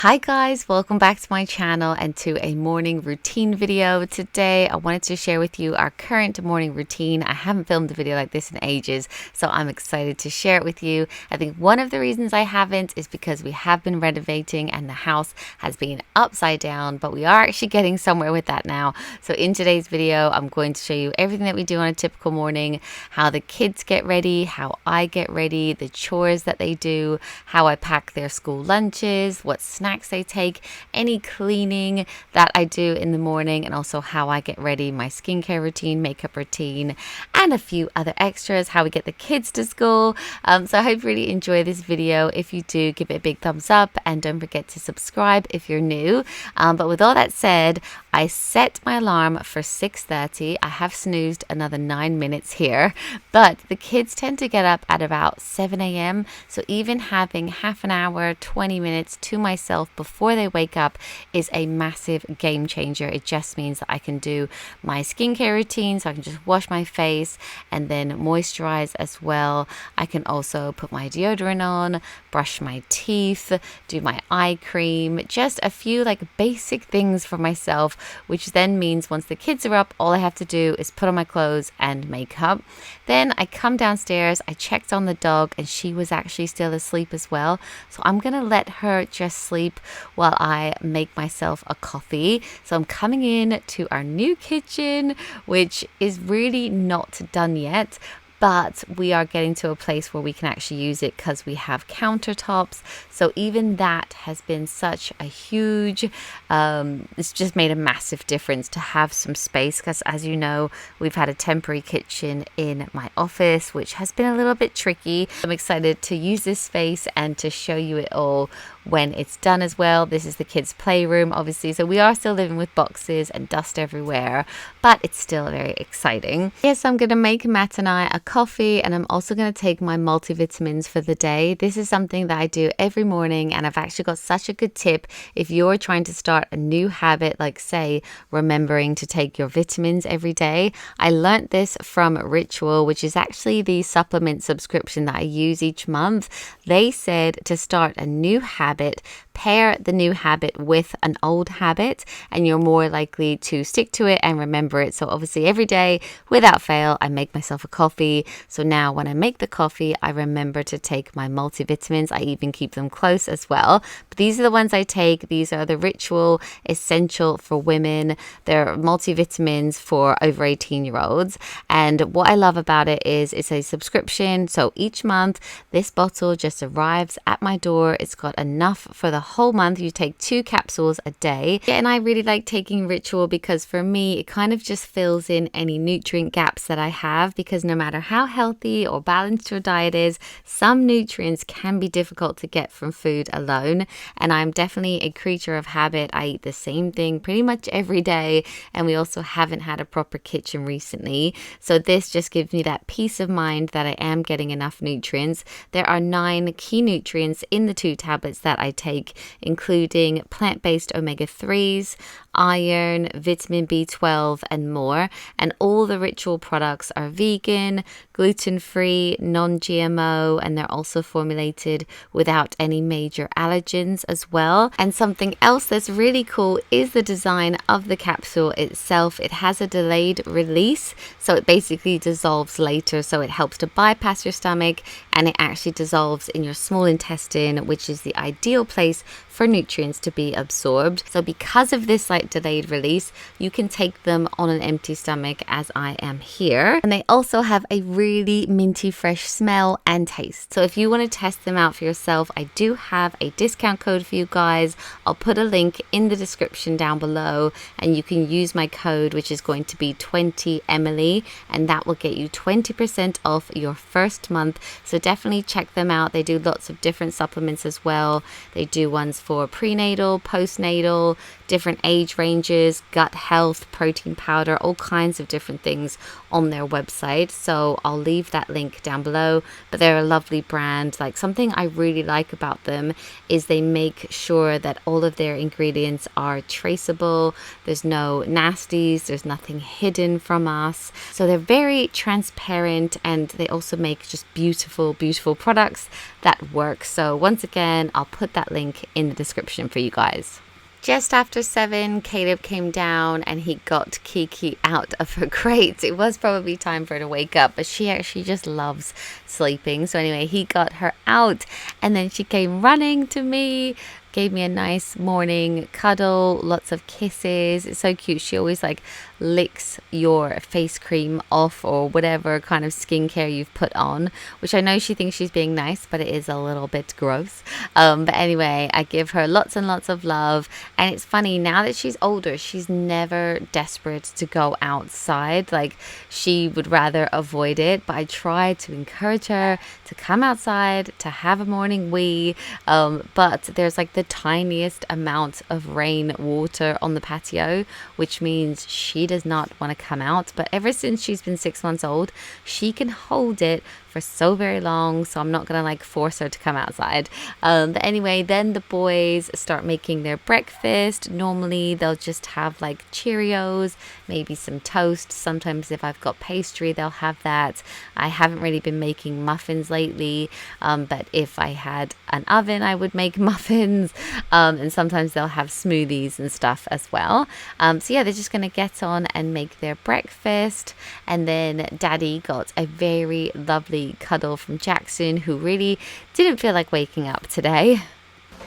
Hi guys, welcome back to my channel and to a morning routine video. Today I wanted to share with you our current morning routine. I haven't filmed a video like this in ages, so I'm excited to share it with you. I think one of the reasons I haven't is because we have been renovating and the house has been upside down, but we are actually getting somewhere with that now. So in today's video, I'm going to show you everything that we do on a typical morning, how the kids get ready, how I get ready, the chores that they do, how I pack their school lunches, what snacks they take, any cleaning that I do in the morning, and also how I get ready, my skincare routine, makeup routine, and a few other extras, how we get the kids to school. So I hope you really enjoy this video. If you do, give it a big thumbs up and don't forget to subscribe if you're new. But with all that said, I set my alarm for 6:30. I have snoozed another 9 minutes here, but the kids tend to get up at about 7 a.m. So even having half an hour, 20 minutes to myself before they wake up is a massive game changer. It just means that I can do my skincare routine, so I can just wash my face and then moisturize as well. I can also put my deodorant on, brush my teeth, do my eye cream, just a few like basic things for myself, which then means once the kids are up, all I have to do is put on my clothes and makeup. Then I come downstairs, I checked on the dog and she was actually still asleep as well. So I'm gonna let her just sleep while I make myself a coffee. So I'm coming in to our new kitchen, which is really not done yet, but we are getting to a place where we can actually use it because we have countertops. So even that has been such a huge, it's just made a massive difference to have some space, because as you know, we've had a temporary kitchen in my office, which has been a little bit tricky. I'm excited to use this space and to show you it all when it's done as well. This is the kids' playroom, obviously, so we are still living with boxes and dust everywhere, but it's still very exciting. Yes, I'm gonna make Matt and I a coffee, and I'm also gonna take my multivitamins for the day. This is something that I do every morning, and I've actually got such a good tip if you're trying to start a new habit, like say remembering to take your vitamins every day. I learnt this from Ritual, which is actually the supplement subscription that I use each month. They said to start a new habit, pair the new habit with an old habit, and you're more likely to stick to it and remember it. So obviously every day without fail I make myself a coffee. So now when I make the coffee, I remember to take my multivitamins. I even keep them close as well, but these are the ones I take. These are the Ritual Essential for Women. They're multivitamins for over 18-year-olds, and what I love about it is it's a subscription. So each month this bottle just arrives at my door. It's got enough for the whole month. You take 2 capsules a day. Yeah, and I really like taking Ritual because for me it kind of just fills in any nutrient gaps that I have, because no matter how healthy or balanced your diet is, some nutrients can be difficult to get from food alone, and I'm definitely a creature of habit. I eat the same thing pretty much every day, and we also haven't had a proper kitchen recently, so this just gives me that peace of mind that I am getting enough nutrients. There are 9 key nutrients in the 2 tablets that I take, including plant-based omega-3s, iron, vitamin B12 and more, and all the Ritual products are vegan, gluten-free, non-GMO, and they're also formulated without any major allergens as well. And something else that's really cool is the design of the capsule itself. It has a delayed release, so it basically dissolves later, so it helps to bypass your stomach, and it actually dissolves in your small intestine, which is the ideal place for nutrients to be absorbed. So because of this like delayed release, you can take them on an empty stomach as I am here. And they also have a really minty fresh smell and taste. So if you want to test them out for yourself, I do have a discount code for you guys. I'll put a link in the description down below, and you can use my code, which is going to be 20Emily, and that will get you 20% off your first month. So definitely check them out. They do lots of different supplements as well. They do ones for prenatal, postnatal, different age age ranges, gut health, protein powder, all kinds of different things on their website. So I'll leave that link down below. But they're a lovely brand. Like, something I really like about them is they make sure that all of their ingredients are traceable. There's no nasties, there's nothing hidden from us. So they're very transparent, and they also make just beautiful, beautiful products that work. So once again, I'll put that link in the description for you guys. Just after 7, Caleb came down and he got Kiki out of her crate. It was probably time for her to wake up, but she actually just loves sleeping. So anyway, he got her out, and then she came running to me, gave me a nice morning cuddle, lots of kisses. It's so cute. She always like licks your face cream off or whatever kind of skincare you've put on, which I know she thinks she's being nice, but it is a little bit gross. But anyway, I give her lots and lots of love. And it's funny, now that she's older, she's never desperate to go outside. Like, she would rather avoid it, but I try to encourage her to come outside, to have a morning wee. But there's like the tiniest amount of rain water on the patio, which means she does not want to come out. But ever since she's been 6 months old, she can hold it for so very long, so I'm not gonna like force her to come outside. But anyway, then the boys start making their breakfast. Normally they'll just have like Cheerios, maybe some toast. Sometimes if I've got pastry, they'll have that. I haven't really been making muffins lately, but if I had an oven, I would make muffins. And sometimes they'll have smoothies and stuff as well. So yeah, they're just gonna get on and make their breakfast. And then Daddy got a very lovely cuddle from Jackson, who really didn't feel like waking up today.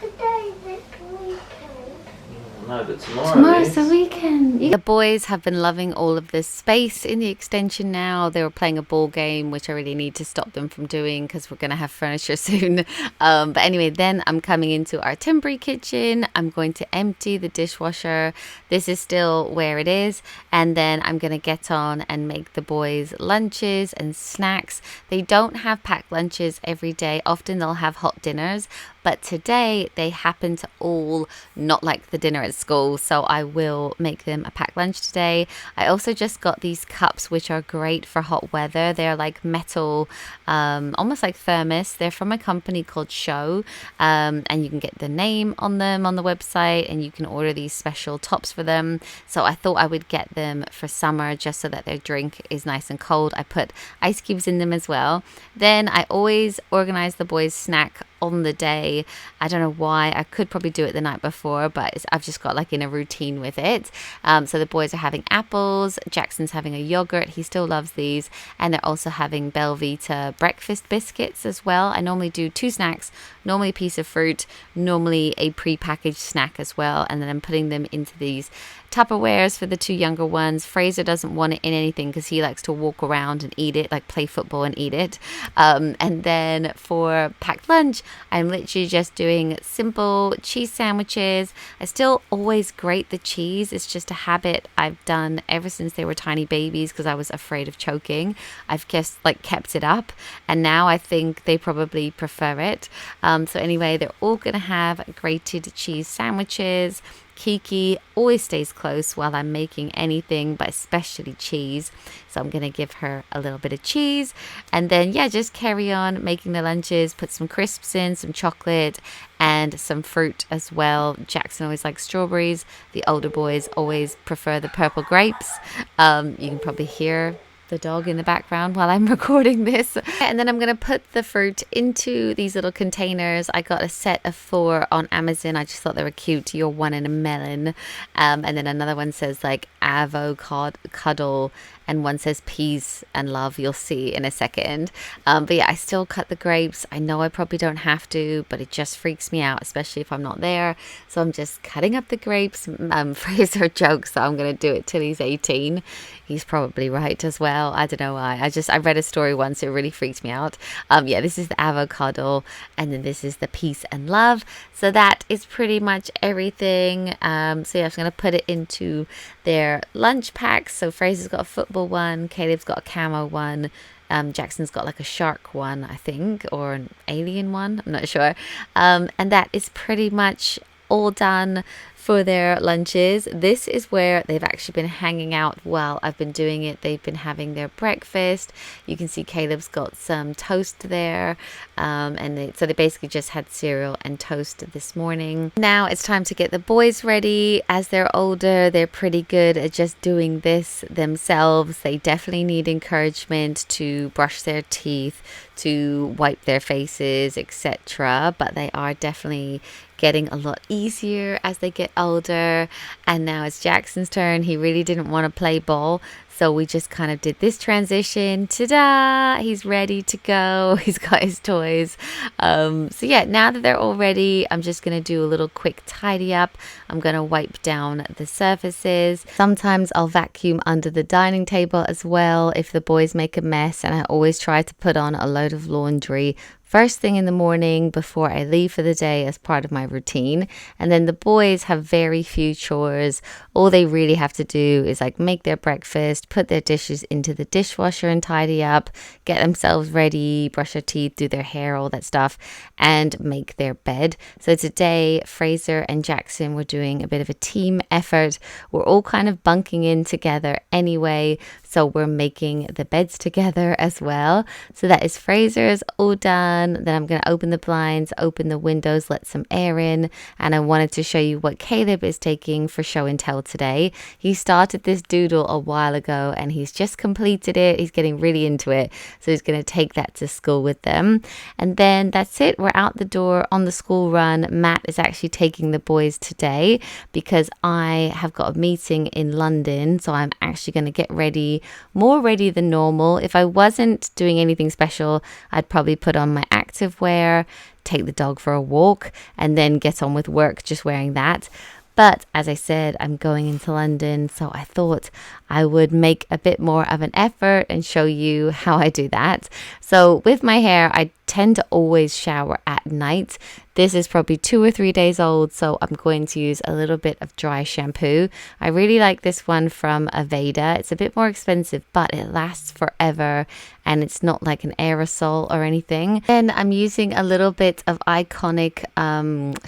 Today's the weekend. No, but Tomorrow's the weekend. The boys have been loving all of this space in the extension now. They were playing a ball game, which I really need to stop them from doing because we're going to have furniture soon. But anyway, then I'm coming into our temporary kitchen. I'm going to empty the dishwasher. This is still where it is. And then I'm going to get on and make the boys lunches and snacks. They don't have packed lunches every day. Often they'll have hot dinners. But today they happen to all not like the dinner at school, so I will make them a packed lunch today. I also just got these cups, which are great for hot weather. They're like metal, almost like thermos. They're from a company called Show, and you can get the name on them on the website, and you can order these special tops for them. So I thought I would get them for summer just so that their drink is nice and cold. I put ice cubes in them as well. Then I always organize the boys' snack on the day. I don't know why. I could probably do it the night before, but I've just got like in a routine with it. So the boys are having apples. Jackson's having a yogurt. He still loves these. And they're also having Belvita breakfast biscuits as well. I normally do 2 snacks, normally a piece of fruit, normally a pre-packaged snack as well. And then I'm putting them into these Tupperwares for the 2 younger ones. Fraser doesn't want it in anything because he likes to walk around and eat it, like play football and eat it. And then for packed lunch, I'm literally just doing simple cheese sandwiches. I still always grate the cheese. It's just a habit I've done ever since they were tiny babies because I was afraid of choking. I've just like kept it up, and now I think they probably prefer it. So anyway, they're all gonna have grated cheese sandwiches. Kiki always stays close while I'm making anything, but especially cheese. So I'm going to give her a little bit of cheese. And then, yeah, just carry on making the lunches. Put some crisps in, some chocolate, and some fruit as well. Jackson always likes strawberries. The older boys always prefer the purple grapes. You can probably hear the dog in the background while I'm recording this. And then I'm going to put the fruit into these little containers. I got a set of 4 on Amazon. I just thought they were cute. You're one in a melon. And then another one says like avocado cuddle, and one says peace and love. You'll see in a second. But yeah, I still cut the grapes. I know I probably don't have to, but it just freaks me out, especially if I'm not there. So I'm just cutting up the grapes. Fraser jokes that I'm going to do it till he's 18. He's probably right as well. I don't know why. I read a story once. It really freaked me out. Yeah, this is the avocado, and then this is the peace and love. So that is pretty much everything. So yeah, I'm just going to put it into their lunch packs. So Fraser's got a football one. Caleb's got a camo one. Jackson's got like a shark one, I think, or an alien one. I'm not sure. And that is pretty much all done for their lunches. This is where they've actually been hanging out while I've been doing it. They've been having their breakfast. You can see Caleb's got some toast there, so they basically just had cereal and toast this morning. Now it's time to get the boys ready. As they're older, they're pretty good at just doing this themselves. They definitely need encouragement to brush their teeth, to wipe their faces, etc. But they are definitely getting a lot easier as they get older. And now it's Jackson's turn. He really didn't want to play ball, so we just kind of did this transition. Ta-da! He's ready to go. He's got his toys. So yeah, now that they're all ready, I'm just going to do a little quick tidy up. I'm going to wipe down the surfaces. Sometimes I'll vacuum under the dining table as well if the boys make a mess, and I always try to put on a load of laundry first thing in the morning before I leave for the day as part of my routine. And then the boys have very few chores. All they really have to do is like make their breakfast, put their dishes into the dishwasher and tidy up, get themselves ready, brush their teeth, do their hair, all that stuff, and make their bed. So today, Fraser and Jackson were doing a bit of a team effort. We're all kind of bunking in together anyway, so we're making the beds together as well. So that is Fraser's all done. Then I'm going to open the blinds, open the windows, let some air in. And I wanted to show you what Caleb is taking for show and tell today. He started this doodle a while ago and he's just completed it. He's getting really into it. So he's going to take that to school with them. And then that's it. We're out the door on the school run. Matt is actually taking the boys today because I have got a meeting in London. So I'm actually going to get ready, more ready than normal. If I wasn't doing anything special, I'd probably put on my active wear, take the dog for a walk, and then get on with work just wearing that. But as I said, I'm going into London, so I thought I would make a bit more of an effort and show you how I do that. So with my hair, I tend to always shower at night. This is probably 2 or 3 days old, so I'm going to use a little bit of dry shampoo. I really like this one from Aveda. It's a bit more expensive, but it lasts forever and it's not like an aerosol or anything. Then I'm using a little bit of Iconic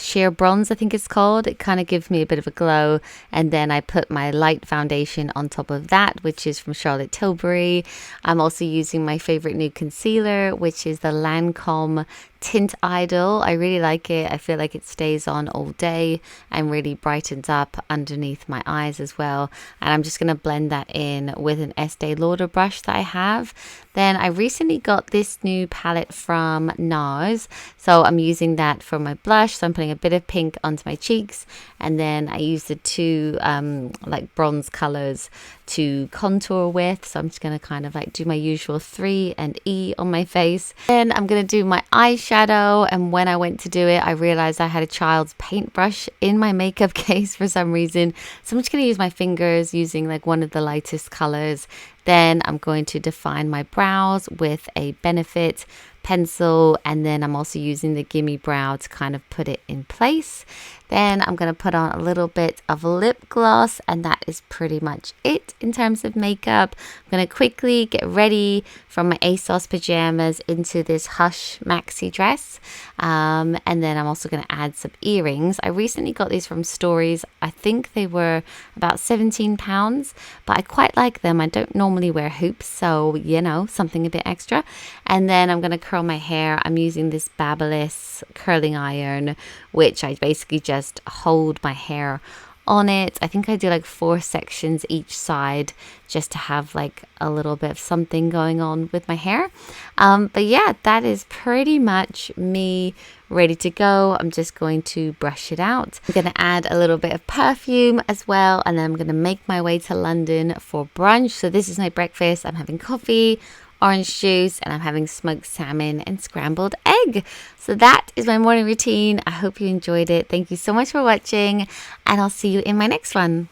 Sheer Bronze, I think it's called. It kind of gives me a bit of a glow. And then I put my light foundation on top of that, which is from Charlotte Tilbury. I'm also using my favorite new concealer, which is the Lancome Tint Idol. I really like it. I feel like it stays on all day and really brightens up underneath my eyes as well. And I'm just going to blend that in with an Estee Lauder brush that I have. Then I recently got this new palette from NARS, so I'm using that for my blush. So I'm putting a bit of pink onto my cheeks, and then I use the two like bronze colors to contour with. So I'm just going to kind of like do my usual 3 and E on my face. Then I'm going to do my eyeshadow, and when I went to do it, I realized I had a child's paintbrush in my makeup case for some reason. So I'm just going to use my fingers using like one of the lightest colors. Then I'm going to define my brows with a Benefit pencil, and then I'm also using the Gimme Brow to kind of put it in place. Then I'm going to put on a little bit of lip gloss, and that is pretty much it in terms of makeup. I'm going to quickly get ready from my ASOS pajamas into this Hush maxi dress, and then I'm also going to add some earrings. I recently got these from Stories. I think they were about £17, but I quite like them. I don't normally wear hoops, so you know, something a bit extra. And then I'm going to curl my hair. I'm using this Babyliss curling iron, which I basically just hold my hair on it. I think I do like 4 sections each side just to have like a little bit of something going on with my hair. But yeah, that is pretty much me ready to go. I'm just going to brush it out. I'm going to add a little bit of perfume as well, and then I'm going to make my way to London for brunch. So this is my breakfast. I'm having coffee, orange juice, and I'm having smoked salmon and scrambled egg. So that is my morning routine. I hope you enjoyed it. Thank you so much for watching, and I'll see you in my next one.